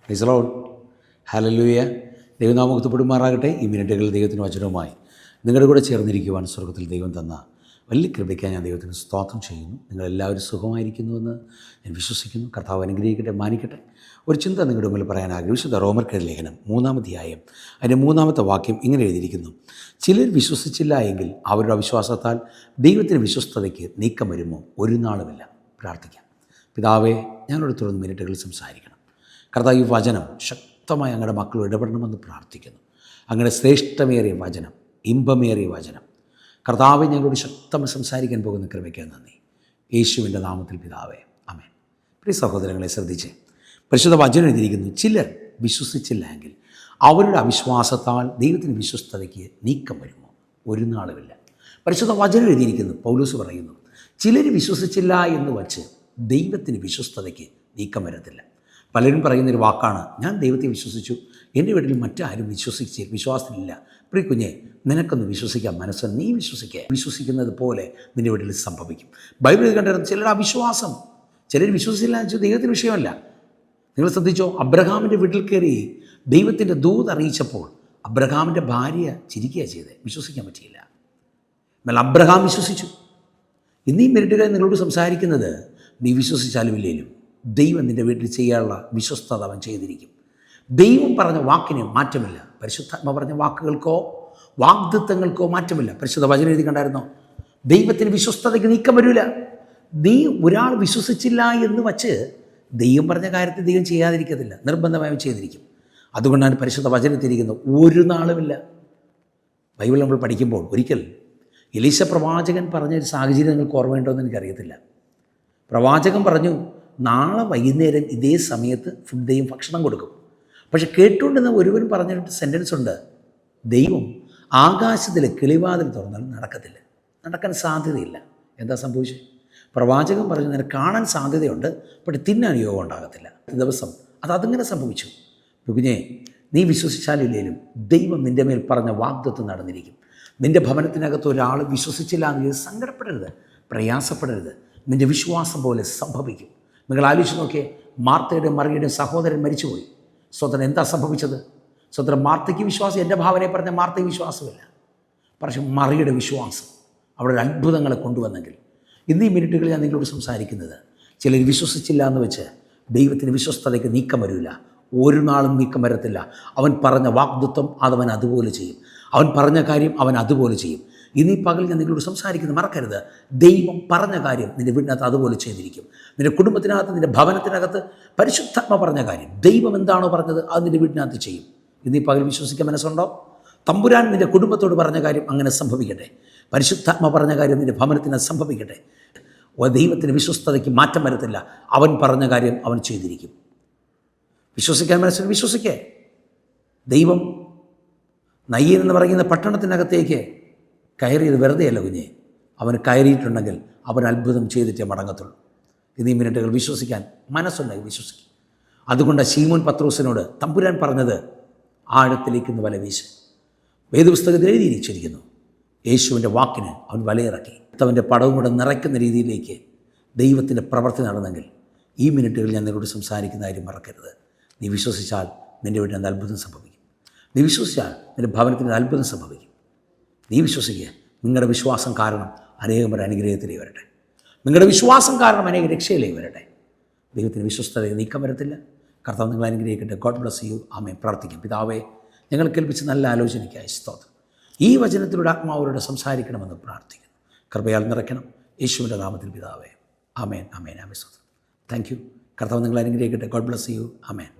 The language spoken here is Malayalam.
Praise the Lord. ഹല്ലേലൂയ. ദൈവനാമകത്തുപ്പെടുമാറാകട്ടെ. ഈ മിനിറ്റുകൾ ദൈവത്തിന് വചനവുമായി നിങ്ങളുടെ കൂടെ ചേർന്നിരിക്കുവാൻ സ്വർഗ്ഗത്തിൽ ദൈവം തന്ന വലിയ കൃപയ്ക്കായി ഞാൻ ദൈവത്തിന് സ്തോത്രം ചെയ്യുന്നു. നിങ്ങളെല്ലാവരും സുഖമായിരിക്കുന്നുവെന്ന് ഞാൻ വിശ്വസിക്കുന്നു. കർത്താവ് അനുഗ്രഹിക്കട്ടെ, മാനിക്കട്ടെ. ഒരു ചിന്ത നിങ്ങളുടെ മുമ്പിൽ പറയാൻ ആഗ്രഹിച്ചത് റോമർക്കെഴുതിയ ലേഖനം 3-ാം അധ്യായം അതിൻ്റെ 3-ാമത്തെ വാക്യം ഇങ്ങനെ എഴുതിയിരിക്കുന്നു: ചിലർ വിശ്വസിച്ചില്ല എങ്കിൽ അവരുടെ അവിശ്വാസത്താൽ ദൈവത്തിന് വിശ്വസ്തതയ്ക്ക് നീക്കം വരുമോ? ഒരു നാളുമില്ല. പ്രാർത്ഥിക്കാം. പിതാവേ, ഞങ്ങളോട് തുടർന്ന് മിനിറ്റുകൾ സംസാരിക്കണം. കർത്താവ്, ഈ വചനം ശക്തമായി അങ്ങയുടെ മക്കൾ ഇടപെടണമെന്ന് പ്രാർത്ഥിക്കുന്നു. അങ്ങയുടെ ശ്രേഷ്ഠമേറിയ വചനം, ഇമ്പമേറിയ വചനം കർത്താവെ, ഞങ്ങളോട് ശക്തമായി സംസാരിക്കാൻ പോകുന്ന കൃപയ്ക്ക് നന്ദി. യേശുവിൻ്റെ നാമത്തിൽ പിതാവേ, ആമേൻ. പ്രിയ സഹോദരങ്ങളെ, ശ്രദ്ധിച്ചേ. പരിശുദ്ധ വചനം എഴുതിയിരിക്കുന്നു: ചിലർ വിശ്വസിച്ചില്ല എങ്കിൽ അവരുടെ അവിശ്വാസത്താൽ ദൈവത്തിന് വിശ്വസ്തതയ്ക്ക് നീക്കം വരുമോ? ഒരു നാളുമില്ല. പരിശുദ്ധ വചനം എഴുതിയിരിക്കുന്നു, പൗലോസ് പറയുന്നു, ചിലർ വിശ്വസിച്ചില്ല എന്ന് വച്ച് ദൈവത്തിന് വിശ്വസ്തതയ്ക്ക് നീക്കം വരത്തില്ല. പലരും പറയുന്നൊരു വാക്കാണ്, ഞാൻ ദൈവത്തെ വിശ്വസിച്ചു, എൻ്റെ വീട്ടിൽ മറ്റാരും വിശ്വാസത്തിലില്ല. പ്രിയ കുഞ്ഞെ, നിനക്കൊന്ന് വിശ്വസിക്കാൻ മനസ്സ്, നീ വിശ്വസിക്കുന്നത് പോലെ നിൻ്റെ വീട്ടിൽ സംഭവിക്കും. ബൈബിളിൽ കണ്ടിരുന്ന ചിലരുടെ അവിശ്വാസം, ചിലർ വിശ്വസിച്ചില്ല എന്ന് വെച്ചാൽ ദൈവത്തിന് വിഷയമല്ല. നിങ്ങൾ ശ്രദ്ധിച്ചോ, അബ്രഹാമിൻ്റെ വീട്ടിൽ കയറി ദൈവത്തിൻ്റെ ദൂത് അറിയിച്ചപ്പോൾ അബ്രഹാമിൻ്റെ ഭാര്യ ചിരിക്കുക ചെയ്തത്, വിശ്വസിക്കാൻ പറ്റിയില്ല. എന്നാൽ അബ്രഹാം വിശ്വസിച്ചു. ഇന്നീ മിനിറ്റുകൾ നിങ്ങളോട് സംസാരിക്കുന്നത്, നീ വിശ്വസിച്ചാലും ഇല്ലേലും ദൈവം നിൻ്റെ വീട്ടിൽ ചെയ്യാനുള്ള വിശ്വസ്തത അവൻ ചെയ്തിരിക്കും. ദൈവം പറഞ്ഞ വാക്കിന് മാറ്റമില്ല. പരിശുദ്ധാത്മ പറഞ്ഞ വാക്കുകൾക്കോ വാഗ്ദത്തങ്ങൾക്കോ മാറ്റമില്ല. പരിശുദ്ധ വചനം എഴുതി കണ്ടായിരുന്നോ? ദൈവത്തിന് വിശ്വസ്തതയ്ക്ക് നീക്കം വരില്ല. നീ ഒരാൾ വിശ്വസിച്ചില്ല എന്ന് വച്ച് ദൈവം പറഞ്ഞ കാര്യത്തിൽ ദൈവം ചെയ്യാതിരിക്കത്തില്ല, നിർബന്ധമായും ചെയ്തിരിക്കും. അതുകൊണ്ടാണ് പരിശുദ്ധ വചനത്തിരിക്കുന്നത്, ഒരു നാളുമില്ല. ബൈബിൾ നമ്മൾ പഠിക്കുമ്പോൾ ഒരിക്കൽ എലീശ പ്രവാചകൻ പറഞ്ഞൊരു സാഹചര്യം നിങ്ങൾക്ക് ഓർമ്മയുണ്ടോ എന്ന് എനിക്കറിയത്തില്ല. പ്രവാചകൻ പറഞ്ഞു, നാളെ വൈകുന്നേരം ഇതേ സമയത്ത് ദൈവം ഭക്ഷണം കൊടുക്കും. പക്ഷെ കേട്ടുകൊണ്ടിരുന്ന ഒരുവൻ പറഞ്ഞിട്ട് സെൻറ്റൻസ് ഉണ്ട്, ദൈവം ആകാശത്തിലെ കിളിവാതിൽ തുറന്നാൽ നടക്കത്തില്ല, നടക്കാൻ സാധ്യതയില്ല. എന്താ സംഭവിച്ചത്? പ്രവാചകൻ പറഞ്ഞു, നിനക്ക് കാണാൻ സാധ്യതയുണ്ട്, പക്ഷെ തിന്നാൻ യോഗം ഉണ്ടാകത്തില്ല. ദിവസം അതങ്ങനെ സംഭവിച്ചു. കുഞ്ഞേ, നീ വിശ്വസിച്ചാലില്ലേലും ദൈവം നിൻ്റെ മേൽ പറഞ്ഞ വാഗ്ദത്തം നടന്നിരിക്കും. നിൻ്റെ ഭവനത്തിനകത്ത് ഒരാൾ വിശ്വസിച്ചില്ല എന്ന് സങ്കടപ്പെടരുത്, പ്രയാസപ്പെടരുത്. നിൻ്റെ വിശ്വാസം പോലെ സംഭവിക്കും. നിങ്ങൾ ആലോചിച്ച് നോക്കിയേ, മാർത്തയുടെയും മറിയയുടെയും സഹോദരൻ മരിച്ചുപോയി. സ്വതന്ത്രം എന്താ സംഭവിച്ചത്? സ്വതന്ത്രം മാർത്തയ്ക്ക് വിശ്വാസം, എൻ്റെ ഭാവനയെ പറഞ്ഞ മാർത്തയ്ക്ക് വിശ്വാസമില്ല. പക്ഷേ മറിയയുടെ വിശ്വാസം അവിടെ ഒരു അത്ഭുതങ്ങളെ കൊണ്ടുവന്നെങ്കിൽ. ഇന്നീ മിനിറ്റുകളിൽ ഞാൻ നിങ്ങളോട് സംസാരിക്കുന്നത്, ചിലർ വിശ്വസിച്ചില്ല എന്ന് വെച്ച് ദൈവത്തിന് വിശ്വസ്തതയ്ക്ക് നീക്കം വരില്ല. ഒരു നാളും നീക്കം വരത്തില്ല. അവൻ പറഞ്ഞ വാഗ്ദത്തം അതവൻ അതുപോലെ ചെയ്യും. അവൻ പറഞ്ഞ കാര്യം അവൻ അതുപോലെ ചെയ്യും. ഇന്നീ പകൽ ഞാൻ നിങ്ങളോട് സംസാരിക്കുന്നത് മറക്കരുത്. ദൈവം പറഞ്ഞ കാര്യം നിൻ്റെ വീടിനകത്ത് അതുപോലെ ചെയ്തിരിക്കും. നിൻ്റെ കുടുംബത്തിനകത്ത്, നിൻ്റെ ഭവനത്തിനകത്ത് പരിശുദ്ധാത്മ പറഞ്ഞ കാര്യം, ദൈവം എന്താണോ പറഞ്ഞത് അത് നിൻ്റെ വീടിനകത്ത് ചെയ്യും. ഇന്നീ പകൽ വിശ്വസിക്കാൻ മനസ്സുണ്ടോ? തമ്പുരാൻ നിൻ്റെ കുടുംബത്തോട് പറഞ്ഞ കാര്യം അങ്ങനെ സംഭവിക്കട്ടെ. പരിശുദ്ധാത്മ പറഞ്ഞ കാര്യം നിൻ്റെ ഭവനത്തിനകത്ത് സംഭവിക്കട്ടെ. ദൈവത്തിന് വിശ്വസ്തതയ്ക്ക് മാറ്റം വരത്തില്ല. അവൻ പറഞ്ഞ കാര്യം അവൻ ചെയ്തിരിക്കും. വിശ്വസിക്കാൻ മനസ്സിൽ വിശ്വസിക്കേ. ദൈവം നയ്യൻ എന്ന് പറയുന്ന പട്ടണത്തിനകത്തേക്ക് കയറിയത് വെറുതെയല്ല കുഞ്ഞെ. അവന് കയറിയിട്ടുണ്ടെങ്കിൽ അവൻ അത്ഭുതം ചെയ്തിട്ടേ മടങ്ങത്തുള്ളൂ. ഇന്നീ മിനിറ്റുകൾ വിശ്വസിക്കാൻ മനസ്സുണ്ടായി വിശ്വസിക്കും. അതുകൊണ്ട് ശീമോൻ പത്രോസിനോട് തമ്പുരാൻ പറഞ്ഞത്, ആഴത്തിലേക്കൊന്ന് വല വീശ്. വേദപുസ്തകത്തിൽ എഴുതിയിരിച്ചിരിക്കുന്നു, യേശുവിൻ്റെ വാക്കിന് അവൻ വലയിറക്കി. അവൻ്റെ പടവും കൂടെ നിറയ്ക്കുന്ന രീതിയിലേക്ക് ദൈവത്തിൻ്റെ പ്രവൃത്തി നടന്നെങ്കിൽ ഈ മിനിറ്റുകൾ ഞാൻ നിന്നോട് സംസാരിക്കുന്ന കാര്യം മറക്കരുത്. നീ വിശ്വസിച്ചാൽ നിൻ്റെ വീട്ടിൽ എന്ത് അത്ഭുതം സംഭവിക്കും. നീ വിശ്വസിച്ചാൽ നിൻ്റെ ഭവനത്തിന് അത്ഭുതം സംഭവിക്കും. നീ വിശ്വസിക്കുക. നിങ്ങളുടെ വിശ്വാസം കാരണം അനേകം പേർ അനുഗ്രഹത്തിലേക്ക് വരട്ടെ. നിങ്ങളുടെ വിശ്വാസം കാരണം അനേകം രക്ഷയിലേക്ക് വരട്ടെ. ദൈവത്തിന് വിശ്വസ്തത നീക്കം വരത്തില്ല. കർത്താവ് നിങ്ങൾ അനുഗ്രഹിക്കട്ടെ. God bless you. ആമേൻ. പ്രാർത്ഥിക്കും. പിതാവേ, ഞങ്ങൾ കേൾപ്പിച്ച നല്ല ആലോചനയ്ക്കായി സ്തോത്രം. ഈ വചനത്തിലൂടെ ആത്മാവരോട് സംസാരിക്കണമെന്ന് പ്രാർത്ഥിക്കുന്നു. കൃപയാൽ നിറയ്ക്കണം. യേശുവിൻ്റെ നാമത്തിൽ പിതാവേ, ആമേൻ, ആമേൻ, ആമേൻ. സ്തോത്രം. Thank you. കർത്താവ് നിങ്ങൾ അനുഗ്രഹിക്കട്ടെ. God bless you. ആമേൻ.